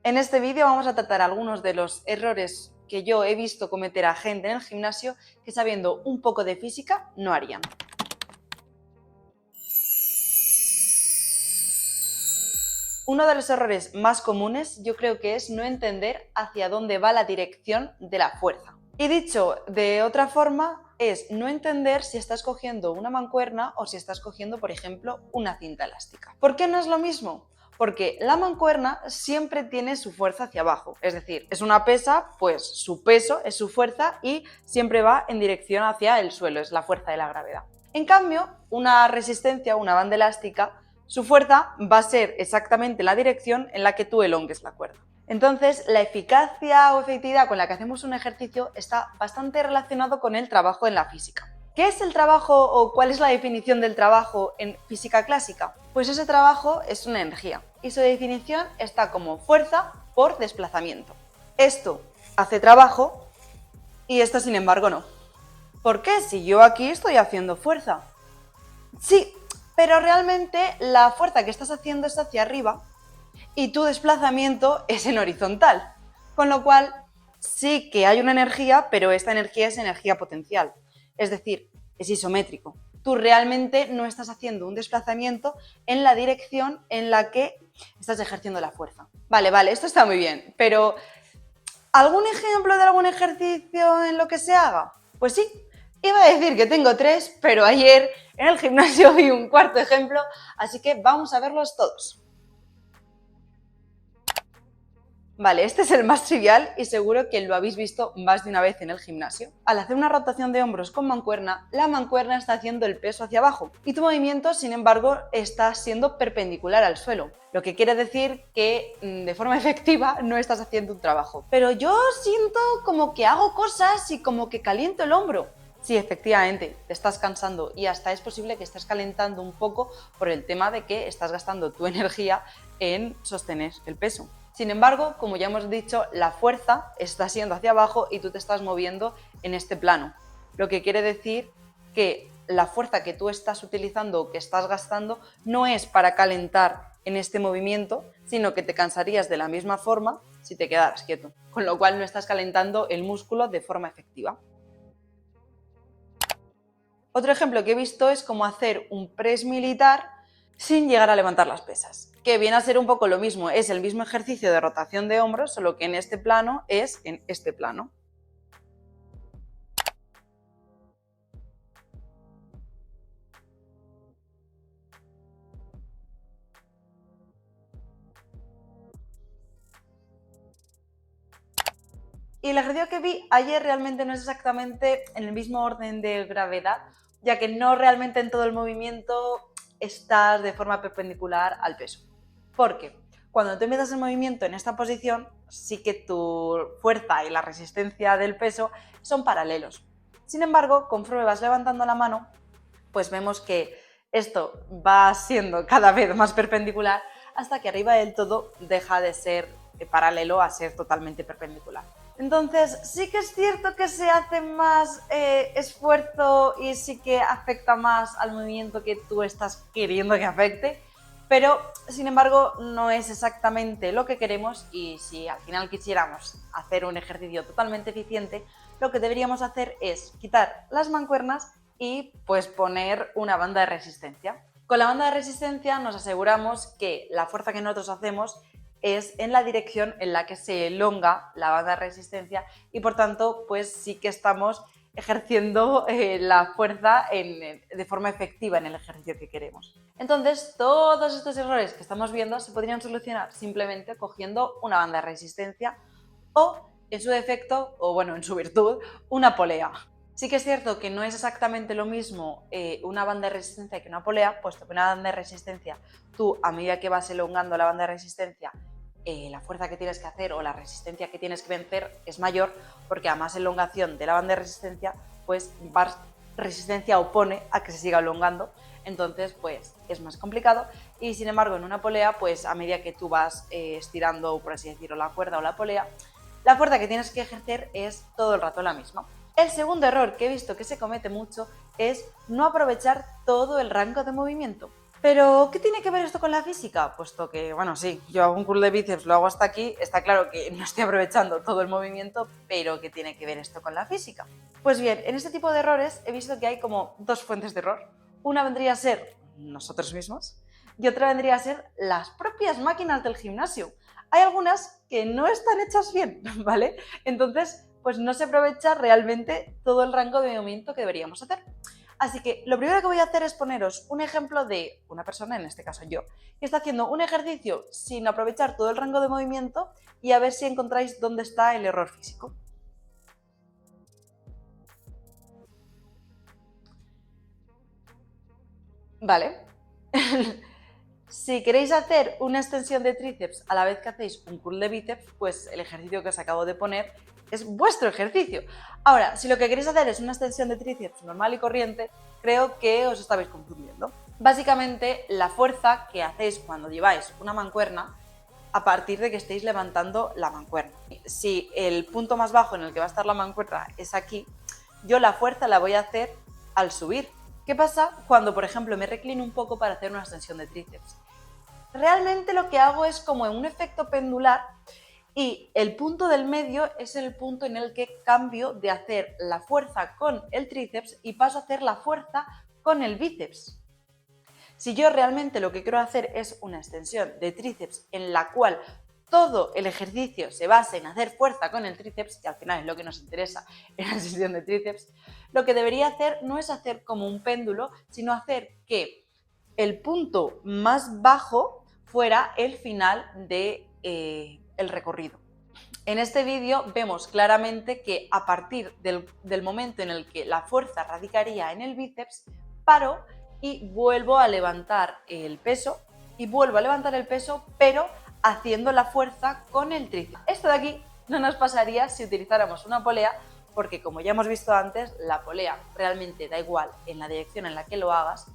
En este vídeo vamos a tratar algunos de los errores que yo he visto cometer a gente en el gimnasio que sabiendo un poco de física no harían. Uno de los errores más comunes yo creo que es no entender hacia dónde va la dirección de la fuerza. Y dicho de otra forma, es no entender si estás cogiendo una mancuerna o si estás cogiendo, por ejemplo, una cinta elástica. ¿Por qué no es lo mismo? Porque la mancuerna siempre tiene su fuerza hacia abajo, es decir, es una pesa, pues su peso es su fuerza y siempre va en dirección hacia el suelo, es la fuerza de la gravedad. En cambio, una resistencia, una banda elástica, su fuerza va a ser exactamente la dirección en la que tú elongues la cuerda. Entonces, la eficacia o efectividad con la que hacemos un ejercicio está bastante relacionado con el trabajo en la física. ¿Qué es el trabajo o cuál es la definición del trabajo en física clásica? Pues ese trabajo es una energía y su definición está como fuerza por desplazamiento. Esto hace trabajo y esto, sin embargo, no. ¿Por qué? Si yo aquí estoy haciendo fuerza. Sí, pero realmente la fuerza que estás haciendo es hacia arriba y tu desplazamiento es en horizontal. Con lo cual, sí que hay una energía, pero esta energía es energía potencial. Es decir, es isométrico. Tú realmente no estás haciendo un desplazamiento en la dirección en la que estás ejerciendo la fuerza. Vale, esto está muy bien, pero ¿algún ejemplo de algún ejercicio en lo que se haga? Pues sí, iba a decir que tengo 3, pero ayer en el gimnasio vi un cuarto ejemplo, así que vamos a verlos todos. Vale, este es el más trivial y seguro que lo habéis visto más de una vez en el gimnasio. Al hacer una rotación de hombros con mancuerna, la mancuerna está haciendo el peso hacia abajo y tu movimiento, sin embargo, está siendo perpendicular al suelo, lo que quiere decir que de forma efectiva no estás haciendo un trabajo. Pero yo siento como que hago cosas y como que caliento el hombro. Sí, efectivamente, te estás cansando y hasta es posible que estés calentando un poco por el tema de que estás gastando tu energía en sostener el peso. Sin embargo, como ya hemos dicho, la fuerza está siendo hacia abajo y tú te estás moviendo en este plano, lo que quiere decir que la fuerza que tú estás utilizando o que estás gastando no es para calentar en este movimiento, sino que te cansarías de la misma forma si te quedaras quieto, con lo cual no estás calentando el músculo de forma efectiva. Otro ejemplo que he visto es cómo hacer un press militar sin llegar a levantar las pesas, que viene a ser un poco lo mismo, es el mismo ejercicio de rotación de hombros, solo que en este plano es en este plano. Y el ejercicio que vi ayer realmente no es exactamente en el mismo orden de gravedad, ya que no realmente en todo el movimiento estás de forma perpendicular al peso. Porque cuando tú empiezas el movimiento en esta posición, sí que tu fuerza y la resistencia del peso son paralelos. Sin embargo, conforme vas levantando la mano, pues vemos que esto va siendo cada vez más perpendicular hasta que arriba del todo deja de ser paralelo a ser totalmente perpendicular. Entonces, sí que es cierto que se hace más esfuerzo y sí que afecta más al movimiento que tú estás queriendo que afecte, pero sin embargo no es exactamente lo que queremos y si al final quisiéramos hacer un ejercicio totalmente eficiente, lo que deberíamos hacer es quitar las mancuernas y pues poner una banda de resistencia. Con la banda de resistencia nos aseguramos que la fuerza que nosotros hacemos es en la dirección en la que se elonga la banda de resistencia y por tanto pues sí que estamos ejerciendo la fuerza de forma efectiva en el ejercicio que queremos. Entonces todos estos errores que estamos viendo se podrían solucionar simplemente cogiendo una banda de resistencia o en su defecto, o bueno, en su virtud, una polea. Sí que es cierto que no es exactamente lo mismo una banda de resistencia que una polea, puesto que una banda de resistencia, tú a medida que vas elongando la banda de resistencia, la fuerza que tienes que hacer o la resistencia que tienes que vencer es mayor, porque a más elongación de la banda de resistencia, pues más resistencia opone a que se siga elongando, entonces pues es más complicado y sin embargo en una polea, pues a medida que tú vas estirando, por así decirlo, la cuerda o la polea, la fuerza que tienes que ejercer es todo el rato la misma. El segundo error que he visto que se comete mucho es no aprovechar todo el rango de movimiento. Pero, ¿qué tiene que ver esto con la física? Puesto que, bueno, sí, yo hago un curl de bíceps, lo hago hasta aquí, está claro que no estoy aprovechando todo el movimiento, pero ¿qué tiene que ver esto con la física? Pues bien, en este tipo de errores he visto que hay como dos fuentes de error. Una vendría a ser nosotros mismos y otra vendría a ser las propias máquinas del gimnasio. Hay algunas que no están hechas bien, ¿vale? Entonces, pues no se aprovecha realmente todo el rango de movimiento que deberíamos hacer. Así que lo primero que voy a hacer es poneros un ejemplo de una persona, en este caso yo, que está haciendo un ejercicio sin aprovechar todo el rango de movimiento y a ver si encontráis dónde está el error físico. Vale. Si queréis hacer una extensión de tríceps a la vez que hacéis un curl de bíceps, pues el ejercicio que os acabo de poner es vuestro ejercicio. Ahora, si lo que queréis hacer es una extensión de tríceps normal y corriente, creo que os estabais confundiendo. Básicamente, la fuerza que hacéis cuando lleváis una mancuerna, a partir de que estéis levantando la mancuerna. Si el punto más bajo en el que va a estar la mancuerna es aquí, yo la fuerza la voy a hacer al subir. ¿Qué pasa cuando, por ejemplo, me reclino un poco para hacer una extensión de tríceps? Realmente lo que hago es como en un efecto pendular y el punto del medio es el punto en el que cambio de hacer la fuerza con el tríceps y paso a hacer la fuerza con el bíceps. Si yo realmente lo que quiero hacer es una extensión de tríceps en la cual todo el ejercicio se basa en hacer fuerza con el tríceps, que al final es lo que nos interesa en la extensión de tríceps, lo que debería hacer no es hacer como un péndulo, sino hacer que el punto más bajo fuera el final de el recorrido. En este vídeo vemos claramente que a partir del momento en el que la fuerza radicaría en el bíceps, paro y vuelvo a levantar el peso pero haciendo la fuerza con el tríceps. Esto de aquí no nos pasaría si utilizáramos una polea, porque como ya hemos visto antes, la polea realmente da igual en la dirección en la que lo hagas,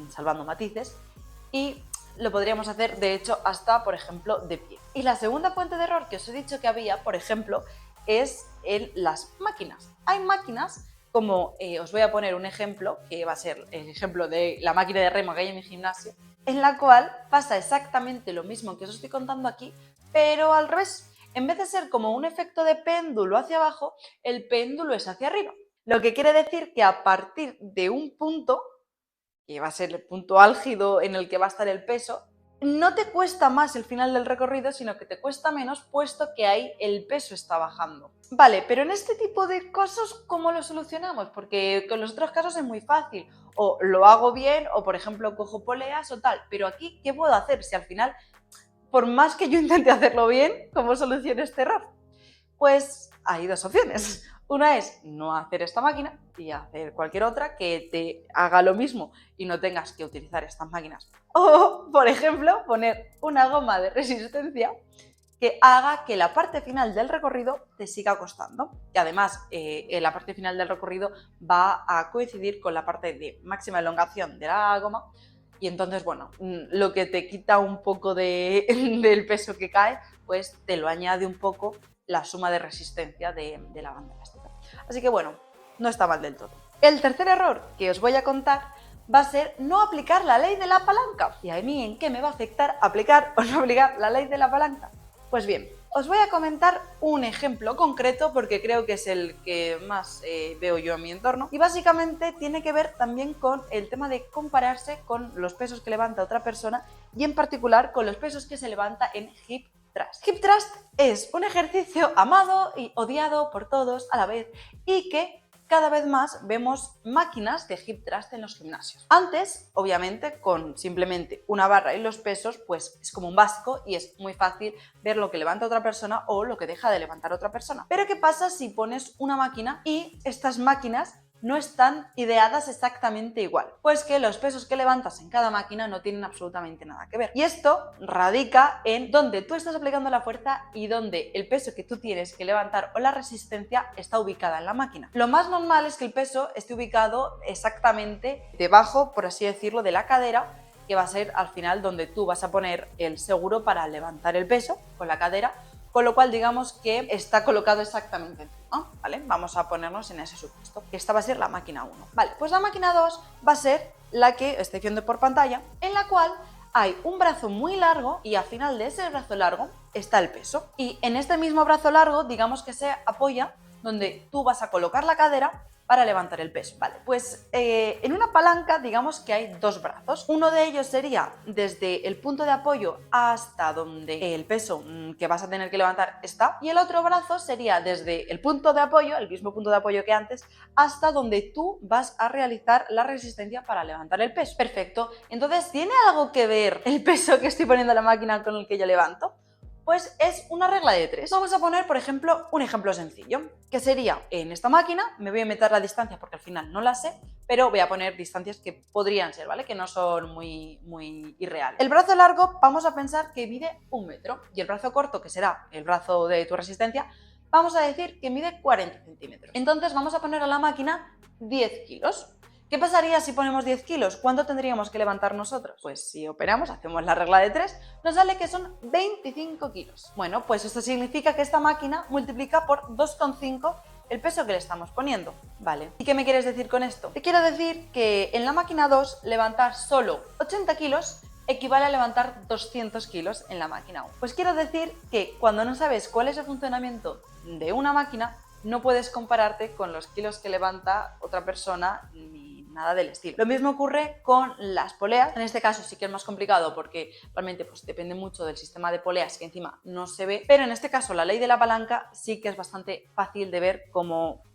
salvando matices, y lo podríamos hacer, de hecho, hasta, por ejemplo, de pie. Y la segunda fuente de error que os he dicho que había, por ejemplo, es en las máquinas. Hay máquinas, como os voy a poner un ejemplo, que va a ser el ejemplo de la máquina de remo que hay en mi gimnasio, en la cual pasa exactamente lo mismo que os estoy contando aquí, pero al revés. En vez de ser como un efecto de péndulo hacia abajo, el péndulo es hacia arriba. Lo que quiere decir que a partir de un punto, que va a ser el punto álgido en el que va a estar el peso, no te cuesta más el final del recorrido, sino que te cuesta menos, puesto que ahí el peso está bajando. Vale, pero en este tipo de casos, ¿cómo lo solucionamos? Porque con los otros casos es muy fácil. O lo hago bien, o por ejemplo cojo poleas o tal. Pero aquí, ¿qué puedo hacer si al final, por más que yo intente hacerlo bien, cómo soluciono este error? Pues hay dos opciones. Una es no hacer esta máquina y hacer cualquier otra que te haga lo mismo y no tengas que utilizar estas máquinas. O, por ejemplo, poner una goma de resistencia que haga que la parte final del recorrido te siga costando. Y además, la parte final del recorrido va a coincidir con la parte de máxima elongación de la goma. Y entonces, bueno, lo que te quita un poco del peso que cae, pues te lo añade un poco la suma de resistencia de la banda elástica. Así que bueno, no está mal del todo. El tercer error que os voy a contar va a ser no aplicar la ley de la palanca. ¿Y a mí en qué me va a afectar aplicar o no aplicar la ley de la palanca? Pues bien, os voy a comentar un ejemplo concreto porque creo que es el que más veo yo en mi entorno y básicamente tiene que ver también con el tema de compararse con los pesos que levanta otra persona y en particular con los pesos que se levanta en hip thrust. Hip thrust es un ejercicio amado y odiado por todos a la vez y que cada vez más vemos máquinas de hip thrust en los gimnasios. Antes, obviamente, con simplemente una barra y los pesos, pues es como un básico y es muy fácil ver lo que levanta otra persona o lo que deja de levantar otra persona. Pero ¿qué pasa si pones una máquina y estas máquinas no están ideadas exactamente igual? Pues que los pesos que levantas en cada máquina no tienen absolutamente nada que ver. Y esto radica en dónde tú estás aplicando la fuerza y dónde el peso que tú tienes que levantar o la resistencia está ubicada en la máquina. Lo más normal es que el peso esté ubicado exactamente debajo, por así decirlo, de la cadera, que va a ser al final donde tú vas a poner el seguro para levantar el peso con la cadera, con lo cual digamos que está colocado exactamente encima, ¿vale? Vamos a ponernos en ese supuesto. Esta va a ser la máquina 1. Vale, pues la máquina 2 va a ser la que estoy viendo por pantalla, en la cual hay un brazo muy largo y al final de ese brazo largo está el peso. Y en este mismo brazo largo, digamos que se apoya donde tú vas a colocar la cadera para levantar el peso. Vale, pues en una palanca digamos que hay dos brazos. Uno de ellos sería desde el punto de apoyo hasta donde el peso que vas a tener que levantar está, y el otro brazo sería desde el punto de apoyo, el mismo punto de apoyo que antes, hasta donde tú vas a realizar la resistencia para levantar el peso. Perfecto. Entonces, ¿tiene algo que ver el peso que estoy poniendo en la máquina con el que yo levanto? Pues es una regla de 3. Vamos a poner, por ejemplo, un ejemplo sencillo, que sería en esta máquina, me voy a meter la distancia porque al final no la sé, pero voy a poner distancias que podrían ser, ¿vale? Que no son muy irreales. El brazo largo vamos a pensar que mide 1 metro y el brazo corto, que será el brazo de tu resistencia, vamos a decir que mide 40 centímetros. Entonces vamos a poner a la máquina 10 kilos. ¿Qué pasaría si ponemos 10 kilos? ¿Cuánto tendríamos que levantar nosotros? Pues si operamos, hacemos la regla de 3, nos sale que son 25 kilos. Bueno, pues esto significa que esta máquina multiplica por 2,5 el peso que le estamos poniendo. Vale. ¿Y qué me quieres decir con esto? Te quiero decir que en la máquina 2 levantar solo 80 kilos equivale a levantar 200 kilos en la máquina 1. Pues quiero decir que cuando no sabes cuál es el funcionamiento de una máquina, no puedes compararte con los kilos que levanta otra persona ni nada del estilo. Lo mismo ocurre con las poleas. En este caso sí que es más complicado porque realmente pues, depende mucho del sistema de poleas que encima no se ve, pero en este caso la ley de la palanca sí que es bastante fácil de ver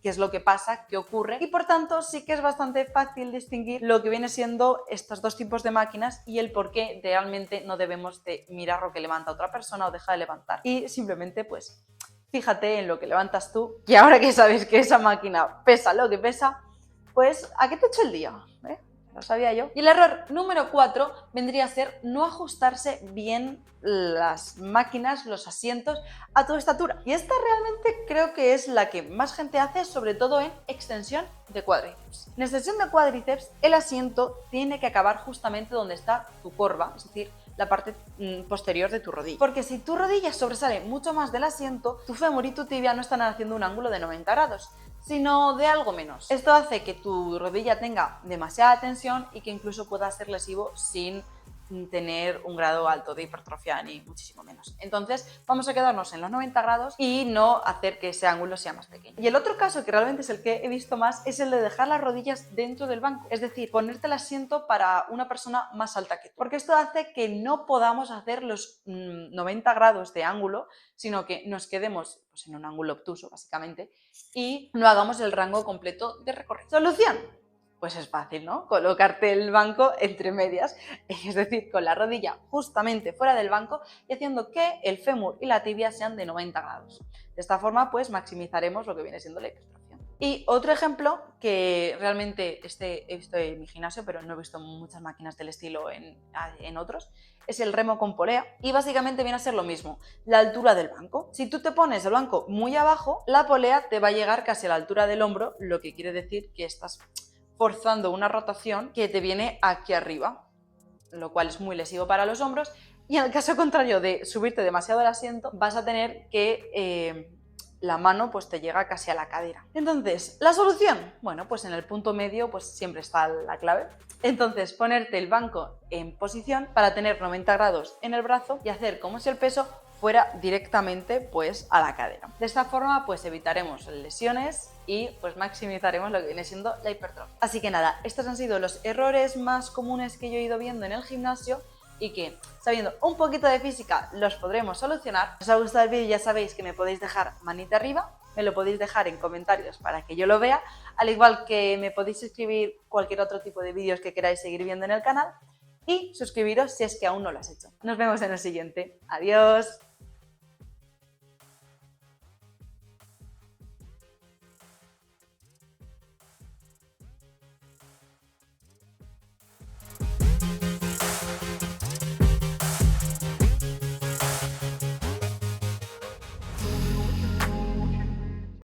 qué es lo que pasa, qué ocurre, y por tanto sí que es bastante fácil distinguir lo que viene siendo estos dos tipos de máquinas y el por qué realmente no debemos de mirar lo que levanta otra persona o deja de levantar y simplemente pues fíjate en lo que levantas tú, y ahora que sabes que esa máquina pesa lo que pesa, pues ¿a qué te echo el día? Lo sabía yo. Y el error número 4 vendría a ser no ajustarse bien las máquinas, los asientos a tu estatura. Y esta realmente creo que es la que más gente hace, sobre todo en extensión de cuádriceps. En extensión de cuádriceps, el asiento tiene que acabar justamente donde está tu corva, es decir, la parte posterior de tu rodilla. Porque si tu rodilla sobresale mucho más del asiento, tu fémur y tu tibia no están haciendo un ángulo de 90 grados, sino de algo menos. Esto hace que tu rodilla tenga demasiada tensión y que incluso pueda ser lesivo sin tener un grado alto de hipertrofia ni muchísimo menos. Entonces vamos a quedarnos en los 90 grados y no hacer que ese ángulo sea más pequeño. Y el otro caso, que realmente es el que he visto más, es el de dejar las rodillas dentro del banco, es decir, ponerte el asiento para una persona más alta que tú, porque esto hace que no podamos hacer los 90 grados de ángulo, sino que nos quedemos pues, en un ángulo obtuso básicamente y no hagamos el rango completo de recorrido. ¿Solución? Pues es fácil, ¿no? Colocarte el banco entre medias, es decir, con la rodilla justamente fuera del banco y haciendo que el fémur y la tibia sean de 90 grados. De esta forma, pues maximizaremos lo que viene siendo la hipertrofia. Y otro ejemplo que realmente he visto en mi gimnasio, pero no he visto muchas máquinas del estilo en otros, es el remo con polea y básicamente viene a ser lo mismo, la altura del banco. Si tú te pones el banco muy abajo, la polea te va a llegar casi a la altura del hombro, lo que quiere decir que estás forzando una rotación que te viene aquí arriba, lo cual es muy lesivo para los hombros, y en el caso contrario de subirte demasiado el asiento, vas a tener que la mano pues te llega casi a la cadera. Entonces, ¿la solución? Bueno, pues en el punto medio pues siempre está la clave. Entonces, ponerte el banco en posición para tener 90 grados en el brazo y hacer como si el peso fuera directamente pues a la cadera. De esta forma pues evitaremos lesiones y pues maximizaremos lo que viene siendo la hipertrofia. Así que nada, estos han sido los errores más comunes que yo he ido viendo en el gimnasio y que sabiendo un poquito de física los podremos solucionar. Si os ha gustado el vídeo ya sabéis que me podéis dejar manita arriba, me lo podéis dejar en comentarios para que yo lo vea, al igual que me podéis escribir cualquier otro tipo de vídeos que queráis seguir viendo en el canal y suscribiros si es que aún no lo has hecho. Nos vemos en el siguiente. Adiós.